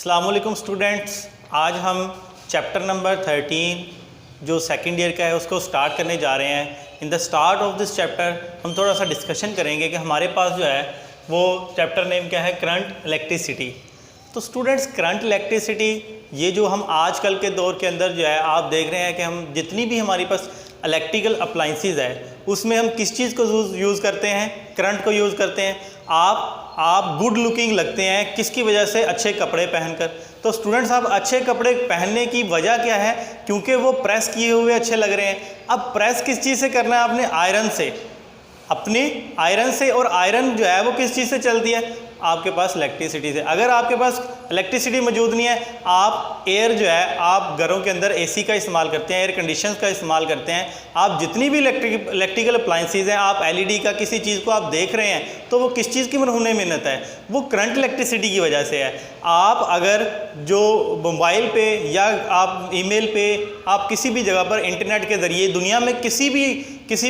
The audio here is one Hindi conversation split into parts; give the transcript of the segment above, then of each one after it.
अस्सलामुअलैकुम स्टूडेंट्स, आज हम चैप्टर नंबर 13 जो सेकंड ईयर का है उसको स्टार्ट करने जा रहे हैं। In the start of this chapter हम थोड़ा सा डिस्कशन करेंगे कि हमारे पास जो है वो चैप्टर नेम क्या है, करंट इलेक्ट्रिसिटी। तो स्टूडेंट्स, करंट इलेक्ट्रिसिटी ये जो हम आजकल के दौर के अंदर जो है आप देख रहे हैं कि हम जितनी भी हमारे पास इलेक्ट्रिकल अप्लाइंसेस है उसमें हम किस चीज़ को यूज़ करते हैं, करंट को यूज़ करते हैं। आप गुड लुकिंग लगते हैं किसकी वजह से, अच्छे कपड़े पहनकर। तो स्टूडेंट्स, आप अच्छे कपड़े पहनने की वजह क्या है, क्योंकि वो प्रेस किए हुए अच्छे लग रहे हैं। अब प्रेस किस चीज़ से करना है आपने, आयरन से, अपनी आयरन से। और आयरन जो है वो किस चीज़ से चलती है, आपके पास इलेक्ट्रिसिटी से। अगर आपके पास इलेक्ट्रिसिटी मौजूद नहीं है, आप एयर जो है आप घरों के अंदर एसी का इस्तेमाल करते हैं, एयर कंडीशंस का इस्तेमाल करते हैं। आप जितनी भी इलेक्ट्रिकल अप्लाइंसेस हैं, आप एलईडी का किसी चीज़ को आप देख रहे हैं तो वो किस चीज़ की मरहून मिन्नत है, वो करंट इलेक्ट्रिसिटी की वजह से है। आप अगर जो मोबाइल पे या आप ईमेल पे, आप किसी भी जगह पर इंटरनेट के ज़रिए दुनिया में किसी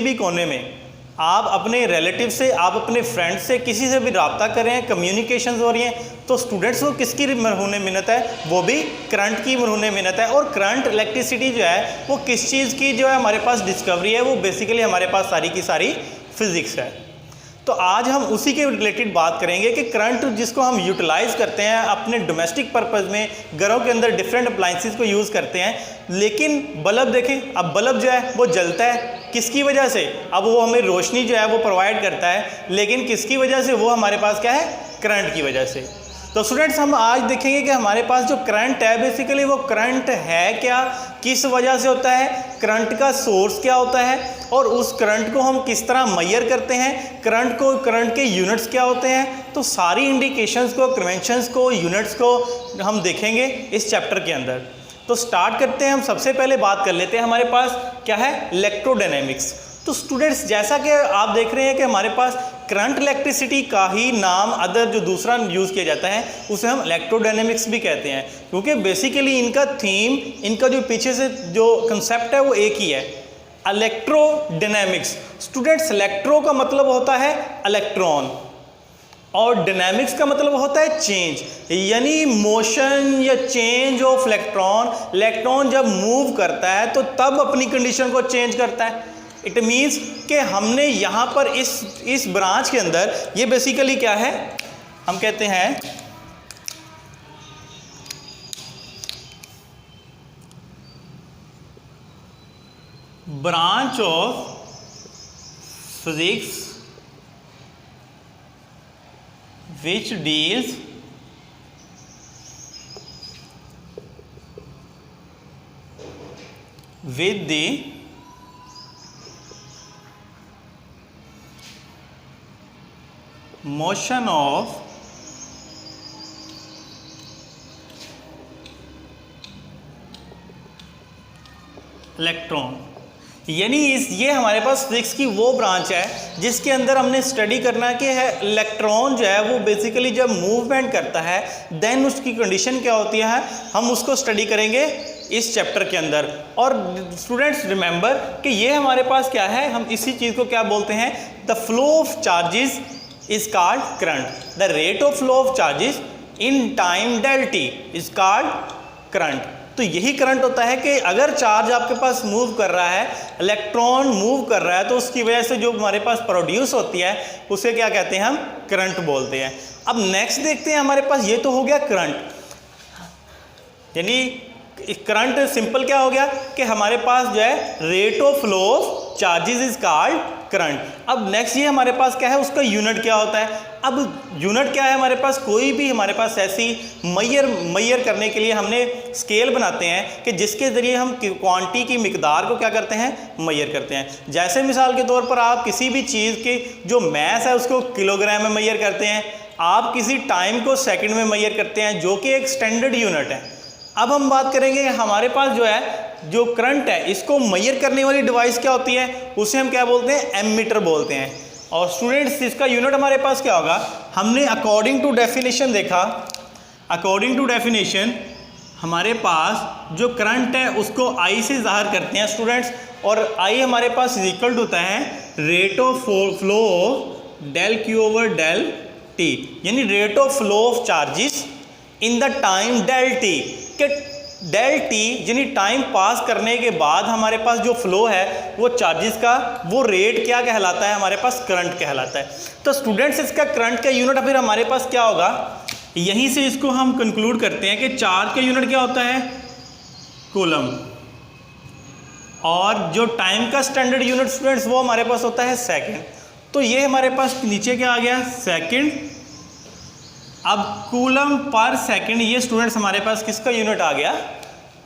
भी कोने में आप अपने रिलेटिव से, आप अपने फ्रेंड से, किसी से भी रब्ता कर रहे हैं, कम्युनिकेशन हो रही हैं, तो स्टूडेंट्स वो किसकी मरहून मिन्नत है, वो भी करंट की मरहून मिन्नत है। और करंट इलेक्ट्रिसिटी जो है वो किस चीज़ की जो है हमारे पास डिस्कवरी है, वो बेसिकली हमारे पास सारी की सारी फिज़िक्स है। तो आज हम उसी के रिलेटेड बात करेंगे कि करंट जिसको हम यूटिलाइज़ करते हैं अपने डोमेस्टिक पर्पज़ में, घरों के अंदर डिफरेंट अप्लाइंसेस को यूज़ करते हैं। लेकिन बल्ब देखें, अब बल्ब जो है वो जलता है किसकी वजह से, अब वो हमें रोशनी जो है वो प्रोवाइड करता है, लेकिन किसकी वजह से, वो हमारे पास क्या है, करंट की वजह से। तो स्टूडेंट्स, हम आज देखेंगे कि हमारे पास जो करंट है बेसिकली वो करंट है क्या, किस वजह से होता है, करंट का सोर्स क्या होता है, और उस करंट को हम किस तरह मेजर करते हैं, करंट के यूनिट्स क्या होते हैं। तो सारी इंडिकेशंस को, कन्वेंशंस को, यूनिट्स को हम देखेंगे इस चैप्टर के अंदर। तो स्टार्ट करते हैं। हम सबसे पहले बात कर लेते हैं, हमारे पास क्या है, इलेक्ट्रोडायनेमिक्स। तो स्टूडेंट्स, जैसा कि आप देख रहे हैं कि हमारे पास करंट इलेक्ट्रिसिटी का ही नाम अदर जो दूसरा यूज़ किया जाता है उसे हम इलेक्ट्रोडायनेमिक्स भी कहते हैं, क्योंकि बेसिकली इनका थीम, इनका जो पीछे से जो कंसेप्ट है वो एक ही है, इलेक्ट्रोडायनेमिक्स। स्टूडेंट्स, इलेक्ट्रो का मतलब होता है इलेक्ट्रॉन और डायनामिक्स का मतलब होता है चेंज, यानी मोशन या चेंज ऑफ इलेक्ट्रॉन। इलेक्ट्रॉन जब मूव करता है तो तब अपनी कंडीशन को चेंज करता है। इट मीन्स कि हमने यहाँ पर इस ब्रांच के अंदर ये बेसिकली क्या है, हम कहते हैं branch of physics which deals with the motion of electron. यानी ये हमारे पास फिजिक्स की वो ब्रांच है जिसके अंदर हमने स्टडी करना है कि इलेक्ट्रॉन जो है वो बेसिकली जब मूवमेंट करता है देन उसकी कंडीशन क्या होती है, हम उसको स्टडी करेंगे इस चैप्टर के अंदर। और स्टूडेंट्स रिमेंबर कि ये हमारे पास क्या है, हम इसी चीज़ को क्या बोलते हैं, the flow of charges is called current. The rate of flow of charges in time del T is called current. तो यही करंट होता है कि अगर चार्ज आपके पास मूव कर रहा है, इलेक्ट्रॉन मूव कर रहा है, तो उसकी वजह से जो हमारे पास प्रोड्यूस होती है उसे क्या कहते हैं, हम करंट बोलते हैं। अब नेक्स्ट देखते हैं, हमारे पास ये तो हो गया करंट, यानी करंट सिंपल क्या हो गया कि हमारे पास जो है rate of flow of charges is called current. अब नेक्स्ट ये हमारे पास क्या है, उसका यूनिट क्या होता है। अब यूनिट क्या है, हमारे पास कोई भी हमारे पास ऐसी मैयर करने के लिए हमने स्केल बनाते हैं कि जिसके ज़रिए हम क्वांटिटी की मिकदार को क्या करते हैं, मैयर करते हैं। जैसे मिसाल के तौर पर आप किसी भी चीज़ की जो मैस है उसको किलोग्राम में मैयर करते हैं, आप किसी टाइम को सेकंड में मैयर करते हैं, जो कि एक स्टैंडर्ड यूनिट है। अब हम बात करेंगे हमारे पास जो है जो करंट है इसको मैयर करने वाली डिवाइस क्या होती है, उसे हम क्या बोलते हैं, एमीटर बोलते हैं। और स्टूडेंट्स, इसका यूनिट हमारे पास क्या होगा, हमने अकॉर्डिंग टू डेफिनेशन देखा, अकॉर्डिंग टू डेफिनेशन हमारे पास जो करंट है उसको आई से ज़ाहिर करते हैं स्टूडेंट्स, और आई हमारे पास इज इक्वल टू होता है rate of flow of del Q over del T, यानी rate of flow of charges in the time del T, कि डेल टी यानी टाइम पास करने के बाद हमारे पास जो फ्लो है वो चार्जेस का वो रेट क्या कहलाता है, हमारे पास करंट कहलाता है। तो स्टूडेंट्स इसका करंट का यूनिट फिर हमारे पास क्या होगा, यहीं से इसको हम कंक्लूड करते हैं कि चार्ज का यूनिट क्या होता है, कूलम, और जो टाइम का स्टैंडर्ड यूनिट स्टूडेंट्स वो हमारे पास होता है सेकंड। तो ये हमारे पास नीचे क्या आ गया, सेकंड। अब कूलम पर सेकंड ये स्टूडेंट्स हमारे पास किसका यूनिट आ गया,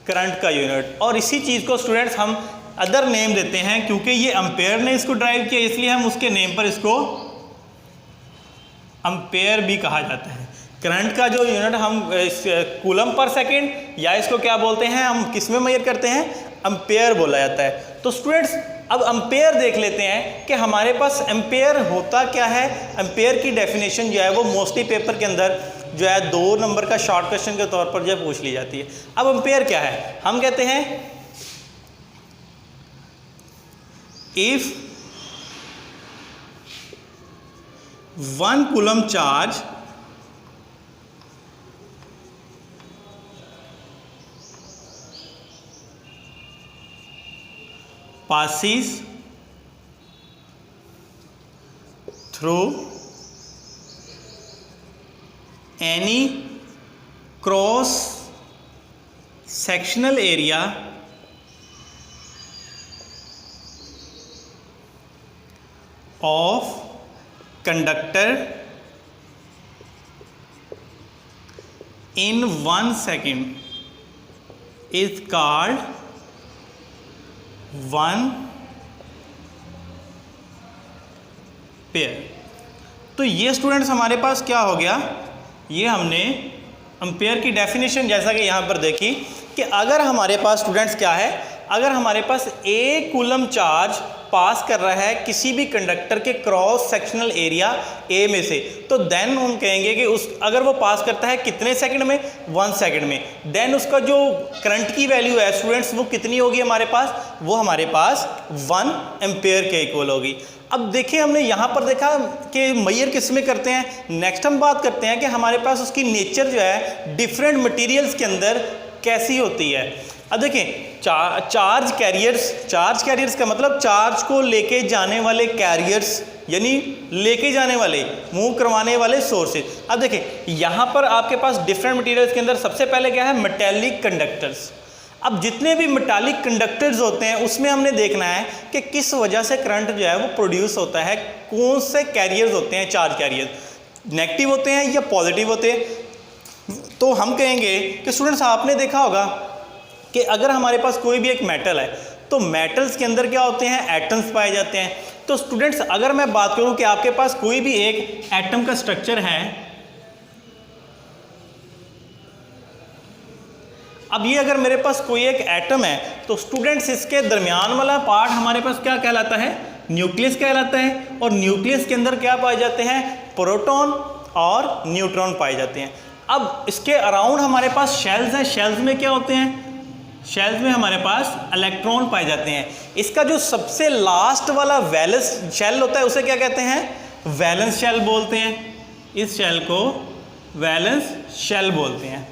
करंट का यूनिट। और इसी चीज़ को स्टूडेंट्स हम अदर नेम देते हैं, क्योंकि ये एम्पेयर ने इसको ड्राइव किया इसलिए हम उसके नेम पर इसको एम्पेयर भी कहा जाता है। करंट का जो यूनिट हम कूलम पर सेकंड, या इसको क्या बोलते हैं, हम किस में मेजर करते हैं, एम्पेयर बोला जाता है। तो स्टूडेंट्स अब एम्पेयर देख लेते हैं कि हमारे पास एम्पेयर होता क्या है। एम्पेयर की डेफिनेशन जो है वो मोस्टली पेपर के अंदर जो है 2 नंबर का शॉर्ट क्वेश्चन के तौर पर जो पूछ ली जाती है। अब एम्पेयर क्या है, हम कहते हैं if 1 coulomb charge passes through any cross sectional area of conductor in 1 second is called 1 pair. तो ये स्टूडेंट्स हमारे पास क्या हो गया, ये हमने एम्पेयर की डेफिनेशन जैसा कि यहाँ पर देखी कि अगर हमारे पास स्टूडेंट्स क्या है, अगर हमारे पास 1 कूलम चार्ज पास कर रहा है किसी भी कंडक्टर के क्रॉस सेक्शनल एरिया ए में से, तो देन हम कहेंगे कि उस अगर वो पास करता है कितने सेकंड में, 1 सेकंड में, देन उसका जो करंट की वैल्यू है स्टूडेंट्स वो कितनी होगी हमारे पास, वो हमारे पास 1 एम्पेयर के इक्वल होगी। अब देखिए हमने यहाँ पर देखा कि मेजर किस में करते हैं। नेक्स्ट हम बात करते हैं कि हमारे पास उसकी नेचर जो है डिफरेंट मटेरियल्स के अंदर कैसी होती है। अब देखें चार्ज कैरियर्स का मतलब चार्ज को लेके जाने वाले कैरियर्स, यानी लेके जाने वाले, मूव करवाने वाले सोर्सेज। अब देखें यहाँ पर आपके पास डिफरेंट मटेरियल्स के अंदर सबसे पहले क्या है, मेटेलिक कंडक्टर्स। अब जितने भी मेटालिक कंडक्टर्स होते हैं उसमें हमने देखना है कि किस वजह से करंट जो है वो प्रोड्यूस होता है, कौन से कैरियर्स होते हैं, चार्ज कैरियर्स नेगेटिव होते हैं या पॉजिटिव होते हैं। तो हम कहेंगे कि स्टूडेंट्स आपने देखा होगा कि अगर हमारे पास कोई भी एक मेटल है तो मेटल्स के अंदर क्या होते हैं, एटम्स पाए जाते हैं। तो स्टूडेंट्स अगर मैं बात करूं कि आपके पास कोई भी एक एटम का स्ट्रक्चर है, अब ये अगर मेरे पास कोई एक एटम है तो स्टूडेंट्स इसके दरमियान वाला पार्ट हमारे पास क्या कहलाता है, न्यूक्लियस कहलाता है। और न्यूक्लियस के अंदर क्या पाए जाते हैं, प्रोटॉन और न्यूट्रॉन पाए जाते हैं। अब इसके अराउंड हमारे पास शेल्स हैं, शेल्स में क्या होते हैं, शेल्स में हमारे पास इलेक्ट्रॉन पाए जाते हैं। इसका जो सबसे लास्ट वाला वैलेंस शेल होता है उसे क्या कहते हैं, वैलेंस शेल बोलते हैं। इस शेल को वैलेंस शेल बोलते हैं।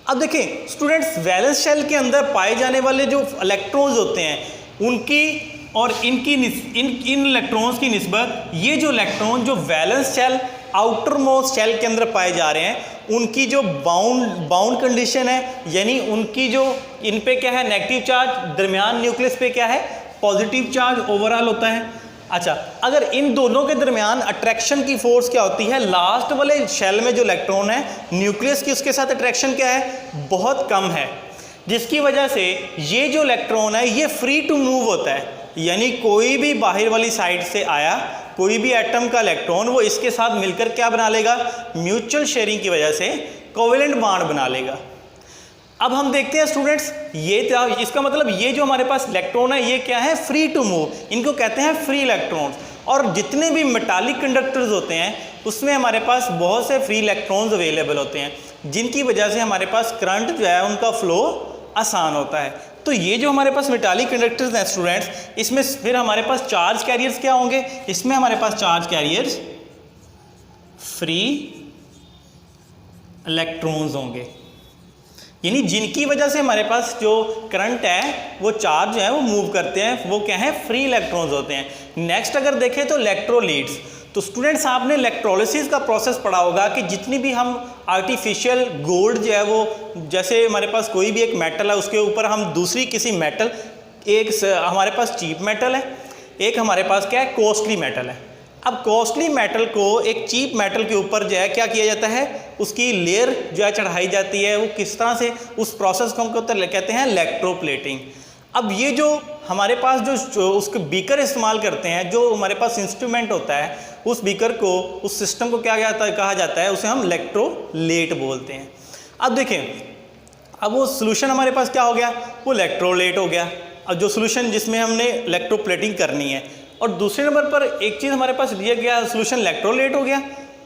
अब देखें स्टूडेंट्स वैलेंस शेल के अंदर पाए जाने वाले जो इलेक्ट्रॉन्स होते हैं उनकी और इनकी इन इलेक्ट्रॉन्स की निस्बत ये जो इलेक्ट्रॉन जो valence shell outermost shell के अंदर पाए जा रहे हैं उनकी जो बाउंड कंडीशन है, यानी उनकी जो इन पे क्या है नेगेटिव चार्ज, दरमियान न्यूक्लियस पे क्या है पॉजिटिव चार्ज ओवरऑल होता है। अच्छा, अगर इन दोनों के दरमियान अट्रैक्शन की फोर्स क्या होती है, लास्ट वाले शेल में जो इलेक्ट्रॉन है न्यूक्लियस की उसके साथ अट्रैक्शन क्या है, बहुत कम है, जिसकी वजह से ये जो इलेक्ट्रॉन है ये फ्री टू मूव होता है। यानी कोई भी बाहर वाली साइड से आया कोई भी एटम का इलेक्ट्रॉन वो इसके साथ मिलकर क्या बना लेगा, म्यूचुअल शेयरिंग की वजह से कोवेलेंट बॉन्ड बना लेगा। अब हम देखते हैं स्टूडेंट्स ये इसका मतलब ये जो हमारे पास इलेक्ट्रॉन है ये क्या है, फ्री टू मूव, इनको कहते हैं फ्री इलेक्ट्रॉन्स। और जितने भी मेटालिक कंडक्टर्स होते हैं उसमें हमारे पास बहुत से फ्री इलेक्ट्रॉन्स अवेलेबल होते हैं जिनकी वजह से हमारे पास करंट जो है उनका फ्लो आसान होता है। तो ये जो हमारे पास मेटालिक कंडक्टर्स हैं स्टूडेंट्स, इसमें फिर हमारे पास चार्ज कैरियर्स क्या होंगे, इसमें हमारे पास चार्ज कैरियर्स फ्री इलेक्ट्रॉन्स होंगे, यानी जिनकी वजह से हमारे पास जो करंट है वो चार्ज है वो मूव करते हैं, वो क्या है, फ्री इलेक्ट्रॉन्स होते हैं। नेक्स्ट अगर देखें तो इलेक्ट्रोलाइट्स, तो स्टूडेंट्स आपने इलेक्ट्रोलिसिस का प्रोसेस पढ़ा होगा कि जितनी भी हम आर्टिफिशियल गोल्ड जो है वो, जैसे हमारे पास कोई भी एक मेटल है उसके ऊपर हम दूसरी किसी मेटल, एक हमारे पास चीप मेटल है, एक हमारे पास क्या है, कॉस्टली मेटल है। अब कॉस्टली मेटल को एक चीप मेटल के ऊपर जो है क्या किया जाता है, उसकी लेयर जो है चढ़ाई जाती है। वो किस तरह से, उस प्रोसेस को हम कहते हैं इलेक्ट्रोप्लेटिंग। अब ये जो हमारे पास जो उसके बीकर इस्तेमाल करते हैं, जो हमारे पास इंस्ट्रूमेंट होता है, उस बीकर को, उस सिस्टम को क्या कहा जाता है, उसे हम इलेक्ट्रोलेट बोलते हैं। अब देखें, अब वो सोल्यूशन हमारे पास क्या हो गया, वो इलेक्ट्रोलेट हो गया। अब जो सोल्यूशन जिसमें हमने इलेक्ट्रोप्लेटिंग करनी है, और दूसरे नंबर पर एक चीज़ हमारे पास दिया गया, सोल्यूशन इलेक्ट्रोलेट हो गया,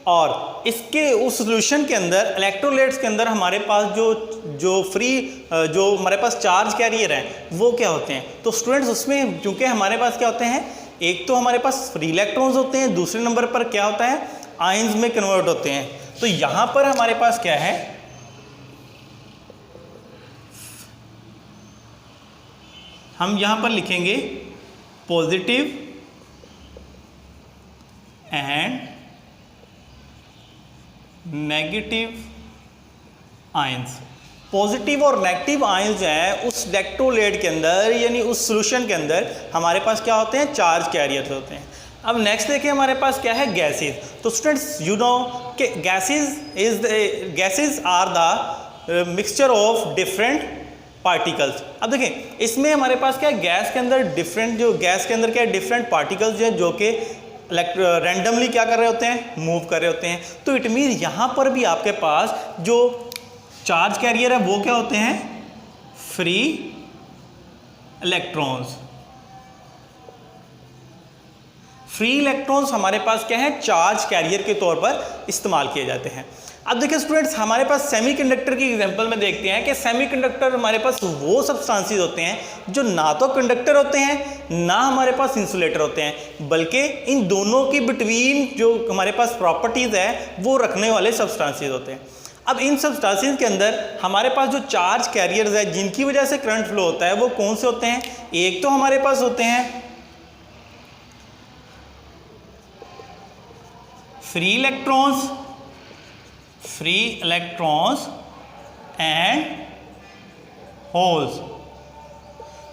और इसके उस सोल्यूशन के अंदर, इलेक्ट्रोलेट्स के अंदर हमारे पास जो फ्री जो हमारे पास चार्ज कैरियर हैं वो क्या होते हैं। तो स्टूडेंट्स उसमें चूँकि हमारे पास क्या होते हैं, एक तो हमारे पास फ्री इलेक्ट्रॉन्स होते हैं, दूसरे नंबर पर क्या होता है, आयंस में कन्वर्ट होते हैं। तो यहाँ पर हमारे पास क्या है, हम यहाँ पर लिखेंगे positive and negative ions. Positive और नेगेटिव आयंस जो है उस इलेक्ट्रोलेट के अंदर, यानी उस सॉल्यूशन के अंदर हमारे पास क्या होते हैं, चार्ज कैरियर्स होते हैं। अब नेक्स्ट देखिए हमारे पास क्या है, गैसेस। तो स्टूडेंट्स यू नो कि gases are the mixture of different particles. अब देखें इसमें हमारे पास क्या है, गैस के अंदर क्या है, डिफरेंट पार्टिकल्स जो है जो कि रैंडमली क्या कर रहे होते हैं, मूव कर रहे होते हैं। तो इट मीन यहाँ पर भी आपके पास जो चार्ज कैरियर है वो क्या होते हैं, फ्री इलेक्ट्रॉन्स। फ्री इलेक्ट्रॉन्स हमारे पास क्या है, चार्ज कैरियर के तौर पर इस्तेमाल किए जाते हैं। अब देखिए स्टूडेंट्स, हमारे पास सेमीकंडक्टर की एग्जांपल में देखते हैं कि सेमीकंडक्टर हमारे पास वो सब्सटेंसेस होते हैं जो ना तो कंडक्टर होते हैं ना हमारे पास इंसुलेटर होते हैं, बल्कि इन दोनों की बिटवीन जो हमारे पास प्रॉपर्टीज़ है वो रखने वाले सब्सटेंसेस होते हैं। अब इन सब्सटेंसेस के अंदर हमारे पास जो चार्ज कैरियर्स है जिनकी वजह से करंट फ्लो होता है वो कौन से होते हैं, एक तो हमारे पास होते हैं फ्री इलेक्ट्रॉन्स एंड होल्स।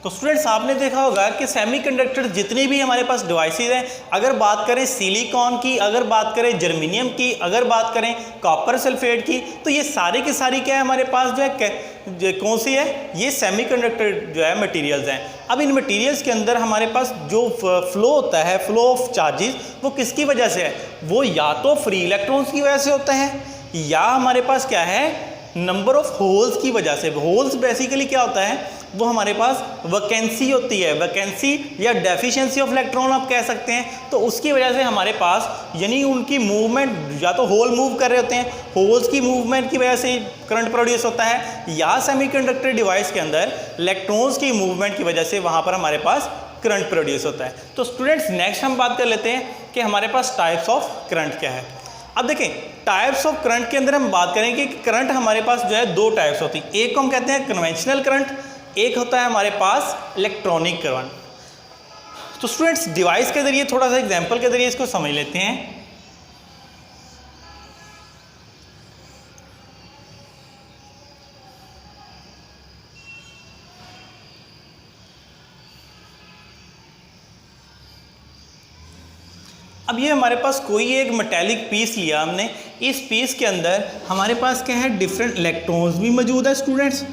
तो स्टूडेंट्स आपने देखा होगा कि सेमीकंडक्टर जितनी भी हमारे पास डिवाइसेस हैं, अगर बात करें सिलिकॉन की, अगर बात करें जर्मेनियम की, अगर बात करें कॉपर सल्फेट की, तो ये सारी की सारी क्या है हमारे पास जो है कौन सी है, ये सेमीकंडक्टर जो है मटेरियल्स हैं। अब इन मटेरियल्स के अंदर हमारे पास जो फ्लो होता है, फ्लो ऑफ चार्जेस, वो किसकी वजह से है, वो या तो फ्री इलेक्ट्रॉन्स की वजह से होता है या हमारे पास क्या है, नंबर ऑफ होल्स की वजह से। होल्स बेसिकली क्या होता है, वो हमारे पास वैकेंसी होती है, वैकेंसी या डेफिशिएंसी ऑफ इलेक्ट्रॉन आप कह सकते हैं। तो उसकी वजह से हमारे पास यानी उनकी मूवमेंट, या तो होल मूव कर रहे होते हैं, होल्स की मूवमेंट की वजह से करंट प्रोड्यूस होता है, या सेमीकंडक्टर डिवाइस के अंदर इलेक्ट्रॉन्स की मूवमेंट की वजह से वहाँ पर हमारे पास करंट प्रोड्यूस होता है। तो स्टूडेंट्स नेक्स्ट हम बात कर लेते हैं कि हमारे पास टाइप्स ऑफ करंट क्या है। अब देखें टाइप्स ऑफ करंट के अंदर हम बात करें कि करंट हमारे पास जो है दो टाइप्स होती है, एक को हम कहते हैं कन्वेंशनल करंट, एक होता है हमारे पास इलेक्ट्रॉनिक करंट। तो स्टूडेंट्स डिवाइस के जरिए थोड़ा सा एग्जांपल के जरिए इसको समझ लेते हैं। अब ये हमारे पास कोई एक मेटेलिक पीस लिया हमने, इस पीस के अंदर हमारे पास क्या है, डिफरेंट इलेक्ट्रॉन्स भी मौजूद है स्टूडेंट्स।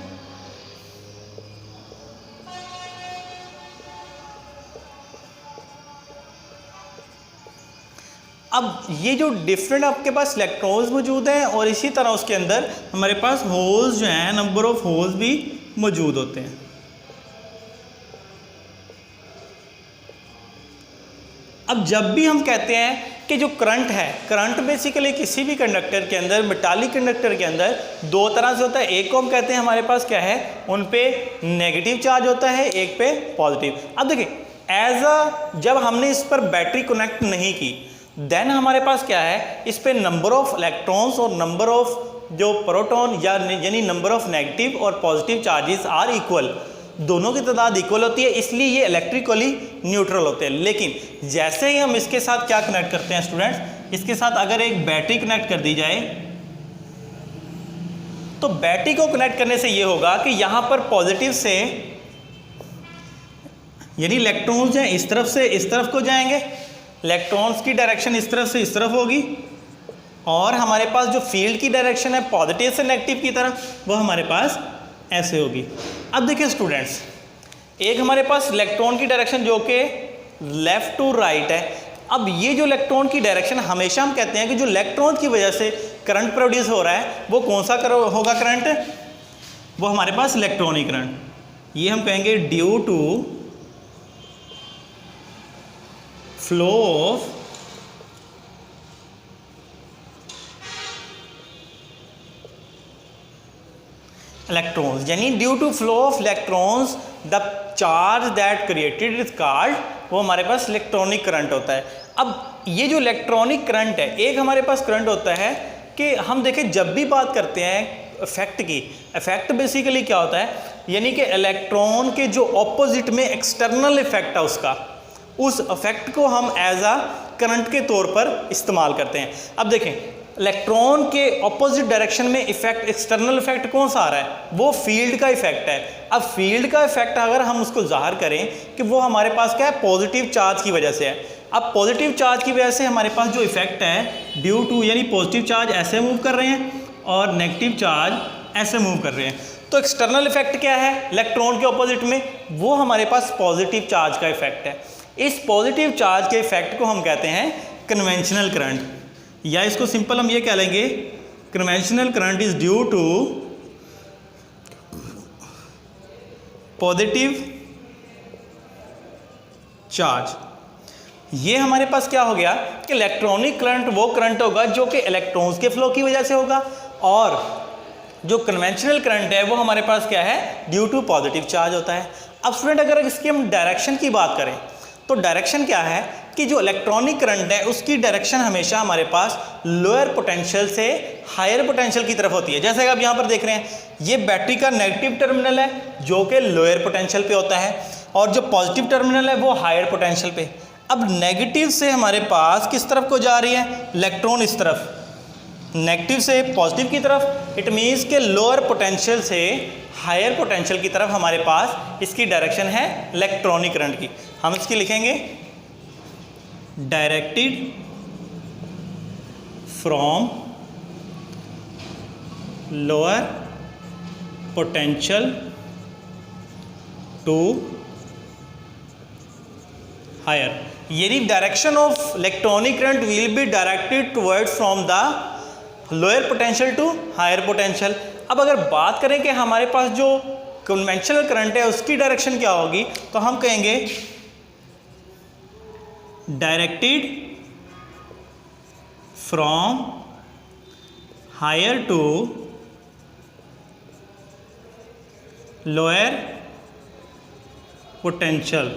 अब ये जो डिफरेंट आपके पास इलेक्ट्रॉन्स मौजूद हैं और इसी तरह उसके अंदर हमारे पास होल्स जो हैं, नंबर ऑफ होल्स भी मौजूद होते हैं। अब जब भी हम कहते हैं कि जो करंट है, करंट बेसिकली किसी भी कंडक्टर के अंदर, मेटालिक कंडक्टर के अंदर दो तरह से होता है। एक को हम कहते हैं हमारे पास क्या है, उन पे नेगेटिव चार्ज होता है, एक पे पॉजिटिव। अब देखिए जब हमने इस पर बैटरी कनेक्ट नहीं की, देन हमारे पास क्या है, इस पे नंबर ऑफ इलेक्ट्रॉन्स और नंबर ऑफ जो प्रोटॉन यानी नंबर ऑफ नेगेटिव और पॉजिटिव चार्जेस आर इक्वल, दोनों की तादाद इक्वल होती है, इसलिए ये इलेक्ट्रिकली न्यूट्रल होते हैं। लेकिन जैसे ही हम इसके साथ क्या कनेक्ट करते हैं स्टूडेंट्स, इसके साथ अगर एक बैटरी कनेक्ट कर दी जाए, तो बैटरी को कनेक्ट करने से ये होगा कि यहाँ पर पॉजिटिव से यानी इलेक्ट्रॉन्स हैं इस तरफ से इस तरफ को जाएंगे, इलेक्ट्रॉन्स की डायरेक्शन इस तरफ से इस तरफ होगी, और हमारे पास जो फील्ड की डायरेक्शन है पॉजिटिव से नेगेटिव की तरफ, वो हमारे पास ऐसे होगी। अब देखिए स्टूडेंट्स, एक हमारे पास इलेक्ट्रॉन की डायरेक्शन जो कि लेफ्ट टू राइट है। अब ये जो इलेक्ट्रॉन की डायरेक्शन, हमेशा हम कहते हैं कि जो इलेक्ट्रॉन की वजह से करंट प्रोड्यूस हो रहा है वो कौन सा होगा करंट, वो हमारे पास इलेक्ट्रॉनिक करंट। ये हम कहेंगे due to flow of electrons, यानी due to flow of electrons the charge that created is called, वो हमारे पास इलेक्ट्रॉनिक करंट होता है। अब ये जो इलेक्ट्रॉनिक करंट है, एक हमारे पास करंट होता है कि हम देखें जब भी बात करते हैं इफेक्ट की, इफेक्ट बेसिकली क्या होता है, यानी कि इलेक्ट्रॉन के जो ऑपोजिट में एक्सटर्नल इफेक्ट है उसका, उस इफेक्ट को हम एज अ करंट के तौर पर इस्तेमाल करते हैं। अब देखें इलेक्ट्रॉन के ऑपोजिट डायरेक्शन में इफेक्ट, एक्सटर्नल इफेक्ट कौन सा आ रहा है, वो फील्ड का इफेक्ट है। अब फील्ड का इफेक्ट अगर हम उसको जाहिर करें कि वो हमारे पास क्या है, पॉजिटिव चार्ज की वजह से है। अब पॉजिटिव चार्ज की वजह से हमारे पास जो इफेक्ट है ड्यू टू, यानी पॉजिटिव चार्ज ऐसे मूव कर रहे हैं और नेगेटिव चार्ज ऐसे मूव कर रहे हैं, तो एक्सटर्नल इफेक्ट क्या है इलेक्ट्रॉन के ऑपोजिट में, वो हमारे पास पॉजिटिव चार्ज का इफेक्ट है। इस पॉजिटिव चार्ज के इफेक्ट को हम कहते हैं कन्वेंशनल करंट, या इसको सिंपल हम ये कह लेंगे conventional current is due to positive charge. ये हमारे पास क्या हो गया कि इलेक्ट्रॉनिक करंट वो करंट होगा जो कि इलेक्ट्रॉन्स के फ्लो की वजह से होगा, और जो कन्वेंशनल करंट है वो हमारे पास क्या है, ड्यू टू पॉजिटिव चार्ज होता है। अब स्टूडेंट अगर इसकी हम डायरेक्शन की बात करें, तो डायरेक्शन क्या है कि जो इलेक्ट्रॉनिक करंट है उसकी डायरेक्शन हमेशा हमारे पास लोअर पोटेंशियल से हायर पोटेंशियल की तरफ होती है। जैसे कि आप यहाँ पर देख रहे हैं, ये बैटरी का नेगेटिव टर्मिनल है जो कि लोअर पोटेंशियल पे होता है, और जो पॉजिटिव टर्मिनल है वो हायर पोटेंशियल पे। अब नेगेटिव से हमारे पास किस तरफ को जा रही है, इलेक्ट्रॉन इस तरफ, नेगेटिव से पॉजिटिव की तरफ, इट मीन्स के लोअर पोटेंशियल से हायर पोटेंशियल की तरफ हमारे पास इसकी डायरेक्शन है इलेक्ट्रॉनिक करंट की। हम इसकी लिखेंगे directed from lower potential to higher, यानी direction of electronic current will be directed towards from the lower potential to higher potential. अब अगर बात करें कि हमारे पास जो कन्वेंशनल करंट है उसकी डायरेक्शन क्या होगी, तो हम कहेंगे directed from higher to lower potential,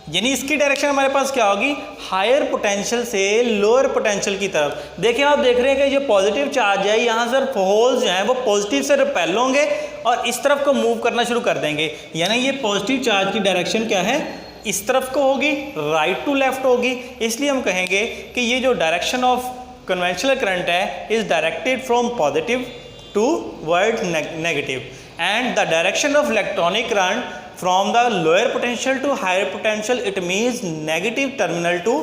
यानी इसकी डायरेक्शन हमारे पास क्या होगी, हायर पोटेंशियल से लोअर पोटेंशियल की तरफ। देखिए आप देख रहे हैं कि जो पॉजिटिव चार्ज है यहाँ से होल्स जो हैं वो पॉजिटिव से रिपेल होंगे और इस तरफ को मूव करना शुरू कर देंगे, यानी ये पॉजिटिव चार्ज की डायरेक्शन क्या है, इस तरफ को होगी, राइट टू लेफ्ट होगी। इसलिए हम कहेंगे कि ये जो डायरेक्शन ऑफ कन्वेंशनल करंट है is directed from positive toward negative, and the direction of electronic current from the lower potential to higher potential, it means negative terminal to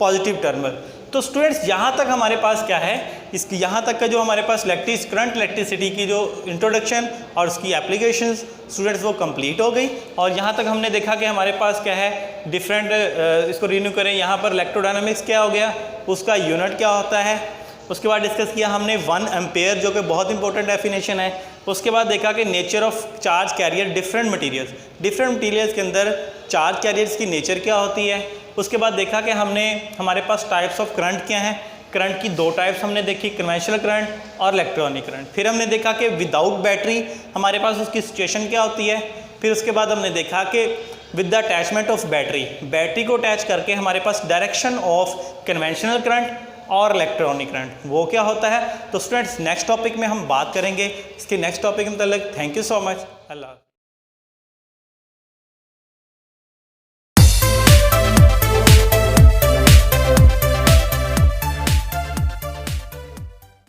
positive terminal। तो स्टूडेंट्स यहाँ तक हमारे पास क्या है, इसकी यहाँ तक का जो हमारे पास करंट इलेक्ट्रिसिटी की जो इंट्रोडक्शन और उसकी एप्लीकेशंस स्टूडेंट्स वो कंप्लीट हो गई। और यहाँ तक हमने देखा कि हमारे पास क्या है डिफरेंट, इसको रिन्यू करें, यहाँ पर इलेक्ट्रोडायनामिक्स क्या हो गया, उसका यूनिट क्या होता है, उसके बाद डिस्कस किया हमने 1 एम्पेयर जो कि बहुत इंपॉर्टेंट डेफिनेशन है। उसके बाद देखा कि nature of charge carrier, different materials के अंदर चार्ज कैरियर्स की नेचर क्या होती है। उसके बाद देखा कि हमने हमारे पास टाइप्स ऑफ करंट क्या हैं, करंट की 2 टाइप्स हमने देखी, कन्वेंशनल करंट और इलेक्ट्रॉनिक करंट। फिर हमने देखा कि विदाउट बैटरी हमारे पास उसकी सिचुएशन क्या होती है। फिर उसके बाद हमने देखा कि with the attachment of battery को अटैच करके हमारे पास डायरेक्शन ऑफ कन्वेंशनल करंट और इलेक्ट्रॉनिक करंट, वो क्या होता है। तो स्टूडेंट्स नेक्स्ट टॉपिक में हम बात करेंगे इसके नेक्स्ट टॉपिक के मतलब। Thank you so much. Allah.